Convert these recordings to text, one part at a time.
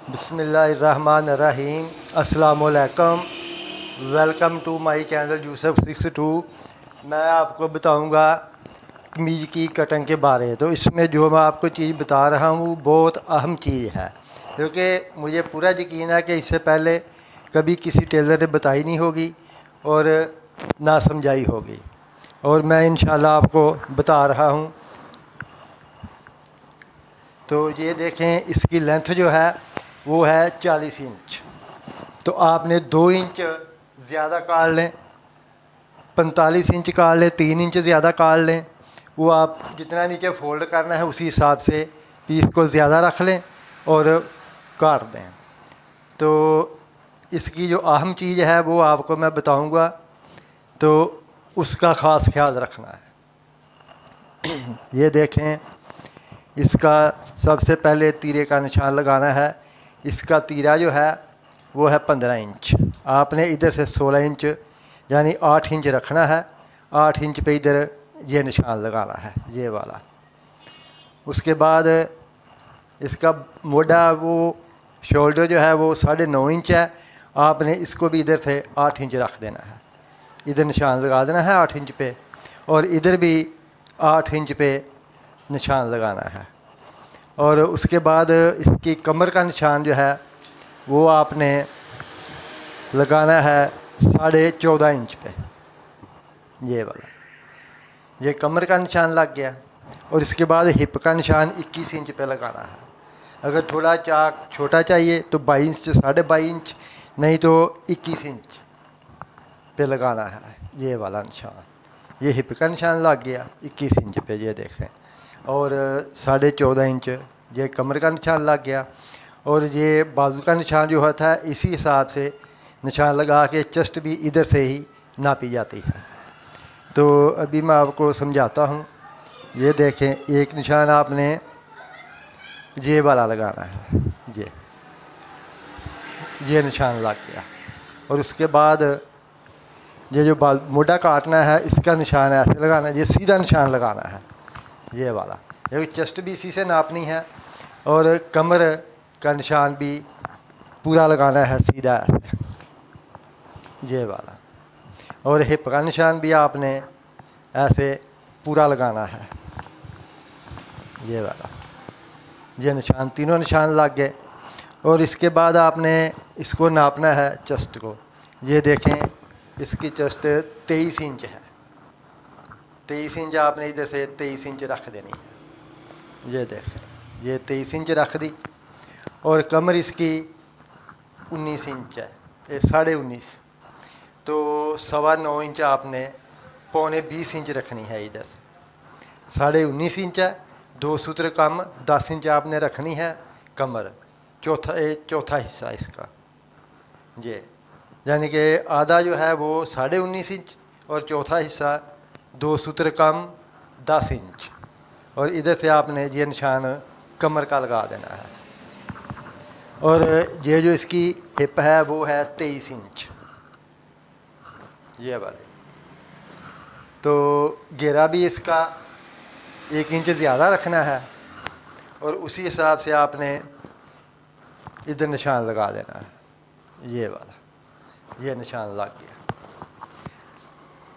बिस्मिल्लाहिर्रहमानिर्रहीम। अस्सलामुअलैकुम। Welcome to my channel Yusuf 62। मैं आपको बताऊंगा कमीज़ की कटिंग के बारे। तो इसमें जो मैं आपको चीज़ बता रहा हूँ बहुत अहम चीज़ है, क्योंकि मुझे पूरा यकीन है कि इससे पहले कभी किसी टेलर ने बताई नहीं होगी और ना समझाई होगी, और मैं इंशाल्लाह आपको बता रहा हूँ। तो ये देखें, इसकी लेंथ जो है वो है 40 इंच। तो आपने 2 इंच ज़्यादा काट लें, 45 इंच काट लें, 3 इंच ज़्यादा काट लें। वो आप जितना नीचे फोल्ड करना है उसी हिसाब से पीस को ज़्यादा रख लें और काट दें। तो इसकी जो अहम चीज़ है वो आपको मैं बताऊंगा, तो उसका ख़ास ख्याल रखना है। ये देखें, इसका सबसे पहले तीरे का निशान लगाना है। इसका तीरा जो है वो है 15 इंच। आपने इधर से 16 इंच यानी 8 इंच रखना है। 8 इंच पे इधर ये निशान लगाना है, ये वाला। उसके बाद इसका मोटा वो शोल्डर जो है वो 9.5 इंच है। आपने इसको भी इधर से 8 इंच रख देना है। इधर निशान लगा देना है 8 इंच पे, और इधर भी 8 इंच पे निशान लगाना है। और उसके बाद इसकी कमर का निशान जो है वो आपने लगाना है 14.5 इंच पे, ये वाला। ये कमर का निशान लग गया। और इसके बाद हिप का निशान 21 इंच पे लगाना है। अगर थोड़ा चाक छोटा चाहिए तो 22 इंच से 22.5 इंच, नहीं तो 21 इंच पे लगाना है, ये वाला निशान। ये हिप का निशान लग गया 21 इंच पे, ये देखें। और 14.5 इंच ये कमर का निशान लग गया। और ये बाजू का निशान जो होता है इसी हिसाब से निशान लगा के चेस्ट भी इधर से ही नापी जाती है। तो अभी मैं आपको समझाता हूँ। ये देखें, एक निशान आपने ये वाला लगाना है, ये निशान लग गया। और उसके बाद ये जो मोटा काटना है इसका निशान ऐसे लगाना है, ये सीधा निशान लगाना है, ये वाला। ये चेस्ट भी इसी से नापनी है और कमर का निशान भी पूरा लगाना है सीधा ऐसे, ये वाला। और हिप का निशान भी आपने ऐसे पूरा लगाना है, ये वाला। ये निशान, तीनों निशान लग गए। और इसके बाद आपने इसको नापना है चेस्ट को। ये देखें, इसकी चेस्ट 23 इंच है। 23 इंच आपने इधर से 23 इंच रख देनी है। ये देखें, ये 23 इंच रख दी। और कमर इसकी 19 इंच है, ये 19.5। तो 9.25 इंच आपने 20 इंच रखनी है इधर से। 19.5 इंच है, 2 सूत्र कम 10 इंच आपने रखनी है कमर। चौथा हिस्सा इसका, ये यानी कि आधा जो है वो 19.5 इंच और चौथा हिस्सा 2 सूत्र कम 10 इंच। और इधर से आपने ये निशान कमर का लगा देना है। और ये जो इसकी हिप है वो है 23 इंच, ये वाले। तो घेरा भी इसका 1 इंच ज़्यादा रखना है और उसी हिसाब से आपने इधर निशान लगा देना है, ये वाला। ये निशान लग गया।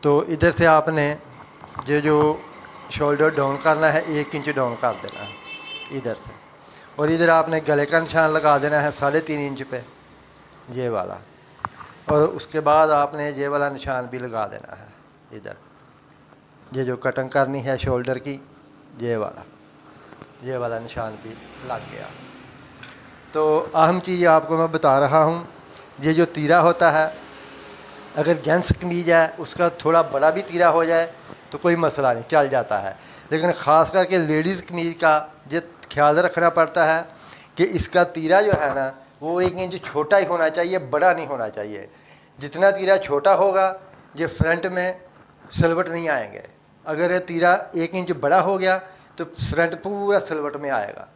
तो इधर से आपने ये जो शोल्डर डाउन करना है 1 इंच डाउन कर देना है इधर से। और इधर आपने गले का निशान लगा देना है 3.5 इंच पे, ये वाला। और उसके बाद आपने ये वाला निशान भी लगा देना है इधर। ये जो कटिंग करनी है शोल्डर की, ये वाला निशान भी लग गया। तो अहम चीज़ आपको मैं बता रहा हूँ, ये जो तीरा होता है, अगर जेंट्स कमीज़ है उसका थोड़ा बड़ा भी तीरा हो जाए तो कोई मसला नहीं, चल जाता है। लेकिन ख़ास करके लेडीज़ कमीज़ का ये ख्याल रखना पड़ता है कि इसका तीरा जो है ना वो 1 इंच छोटा ही होना चाहिए, बड़ा नहीं होना चाहिए। जितना तीरा छोटा होगा ये फ्रंट में सिलवट नहीं आएंगे। अगर ये तीरा 1 इंच बड़ा हो गया तो फ्रंट पूरा सिलवट में आएगा,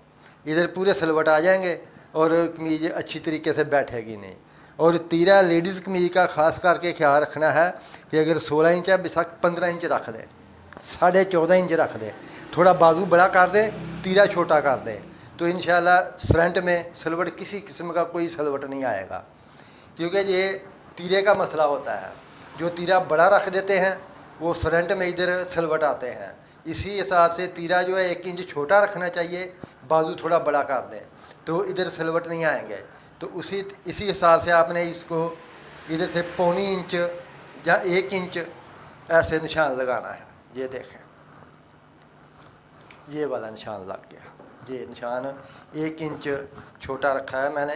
इधर पूरे सिलवट आ जाएंगे और कमीज़ अच्छी तरीके से बैठेगी नहीं। और तीरा लेडीज़ कमीज़ का ख़ास करके ख्याल रखना है कि अगर 16 इंच है बेशक 15 इंच रख दें, 14.5 इंच रख दें। थोड़ा बाजू बड़ा कर दें, तीरा छोटा कर दें, तो इंशाल्लाह फ्रंट में सलवट किसी किस्म का कोई सलवट नहीं आएगा, क्योंकि ये तीरे का मसला होता है। जो तीरा बड़ा रख देते हैं वो फ्रंट में इधर सलवट आते हैं। इसी हिसाब से तीरा जो है 1 इंच छोटा रखना चाहिए, बाजू थोड़ा बड़ा कर दें तो इधर सलवट नहीं आएंगे। तो इसी हिसाब से आपने इसको इधर से 1.25 इंच या 1 इंच ऐसे निशान लगाना है। ये देखें, ये वाला निशान लग गया। ये निशान 1 इंच छोटा रखा है मैंने,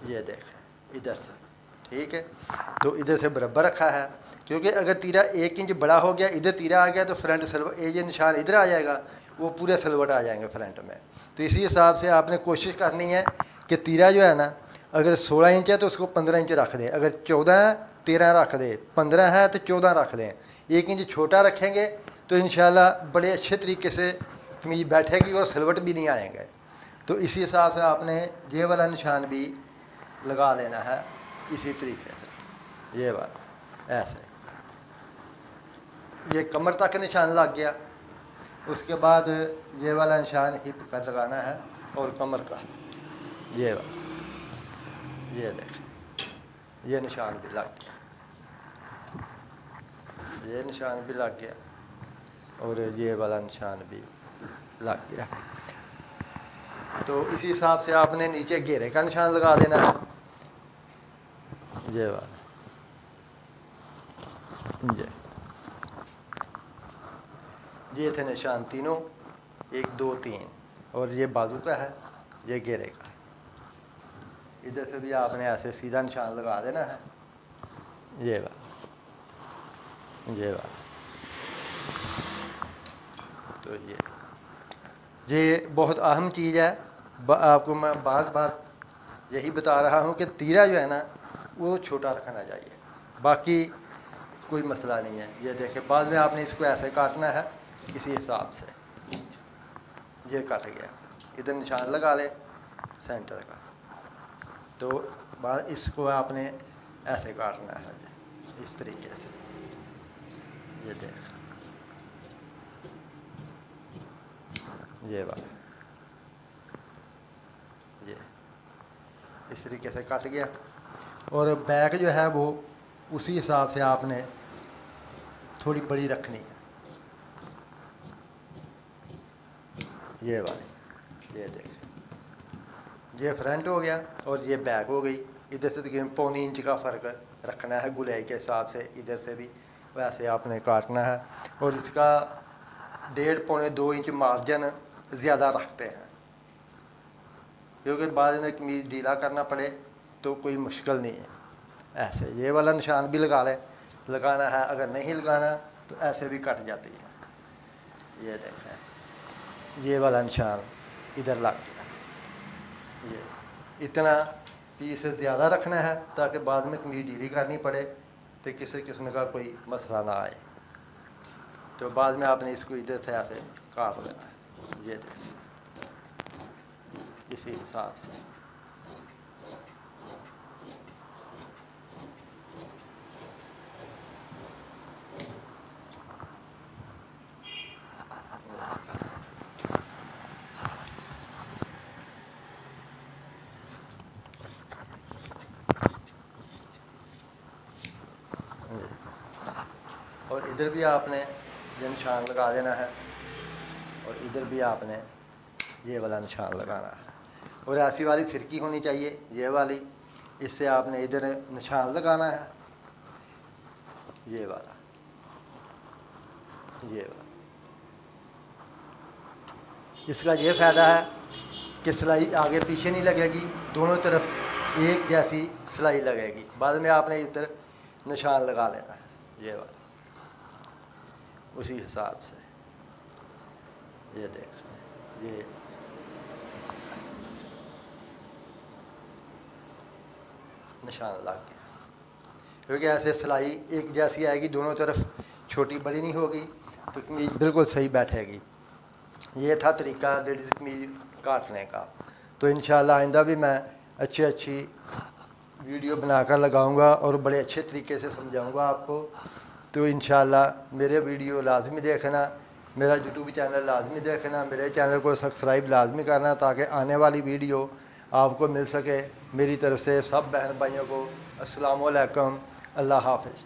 ये देखें इधर से, ठीक है। तो इधर से बराबर रखा है, क्योंकि अगर तीरा 1 इंच बड़ा हो गया, इधर तीरा आ गया तो फ्रंट सलवट, ये निशान इधर आ जाएगा, वो पूरे सलवट आ जाएंगे फ्रंट में। तो इसी हिसाब से आपने कोशिश करनी है कि तीरा जो है ना, अगर 16 इंच है तो उसको 15 इंच रख दें, अगर 14 है 13 रख दें, 15 है तो 14 रख दें। 1 इंच छोटा रखेंगे तो इंशाल्लाह बड़े अच्छे तरीके से कमीज बैठेगी और सलवट भी नहीं आएंगे। तो इसी हिसाब से आपने ये वाला निशान भी लगा लेना है इसी तरीके से, ये वाला ऐसे। ये कमर तक निशान लग गया। उसके बाद ये वाला निशान हिप का लगाना है और कमर का, ये वाला, ये देखें ये निशान भी लग गया, ये निशान भी लग गया और ये वाला निशान भी लग गया। तो इसी हिसाब से आपने नीचे घेरे का निशान लगा देना है, ये वाला, ये थे निशान तीनों, 1 2 3, और ये बाजू का है, ये घेरे का। इधर से भी आपने ऐसे सीधा निशान लगा देना है, ये वाला, ये वाला। तो ये बहुत अहम चीज़ है। आपको मैं बार यही बता रहा हूँ कि तीरा जो है ना वो छोटा रखना चाहिए, बाकी कोई मसला नहीं है। ये देखें, बाद में आपने इसको ऐसे काटना है इसी हिसाब से, ये कट गया, इधर निशान लगा लें सेंटर का। तो बाद इसको आपने ऐसे काटना है इस तरीके से, ये देख, ये वाला, ये इस तरीके से कट गया। और बैक जो है वो उसी हिसाब से आपने थोड़ी बड़ी रखनी है, ये वाली, ये देख, ये फ्रंट हो गया और ये बैक हो गई। इधर से तकरीबन 1.25 इंच का फ़र्क रखना है गुलाई के हिसाब से, इधर से भी वैसे आपने काटना है। और इसका 1.5 पौने 2 इंच मार्जिन ज़्यादा रखते हैं, क्योंकि बाद में कमीज़ ढीला करना पड़े तो कोई मुश्किल नहीं है। ऐसे ये वाला निशान भी लगा लें, लगाना है, अगर नहीं लगाना तो ऐसे भी कट जाती है। ये देखें, ये वाला निशान इधर लग गया। ये इतना पीस ज़्यादा रखना है ताकि बाद में कमीज़ ढीली करनी पड़े तो किसी किस्म का कोई मसला ना आए। तो बाद में आपने इसको इधर से ऐसे काट लेना है, ये देखें इसी हिसाब से। और इधर भी आपने ये निशान लगा देना है और इधर भी आपने ये वाला निशान लगाना है। और ऐसी वाली फिरकी होनी चाहिए, ये वाली, इससे आपने इधर निशान लगाना है, ये वाला, ये वाला। इसका ये फ़ायदा है कि सिलाई आगे पीछे नहीं लगेगी, दोनों तरफ एक जैसी सिलाई लगेगी। बाद में आपने इधर निशान लगा लेना है, ये वाला, उसी हिसाब से। ये देख, ये निशान लग गया, क्योंकि ऐसे सिलाई एक जैसी आएगी, दोनों तरफ छोटी बड़ी नहीं होगी, तो कमीज बिल्कुल सही बैठेगी। ये था तरीका लेडीज़ कमीज काटने का। तो इंशाल्लाह आइंदा भी मैं अच्छी वीडियो बनाकर लगाऊंगा और बड़े अच्छे तरीके से समझाऊंगा आपको। तो इंशाल्लाह मेरे वीडियो लाजमी देखना, मेरा यूट्यूब चैनल लाजमी देखना, मेरे चैनल को सब्सक्राइब लाजमी करना ताकि आने वाली वीडियो आपको मिल सके। मेरी तरफ से सब बहन भाइयों को अस्सलाम वालेकुम, अल्लाह हाफ़िज़।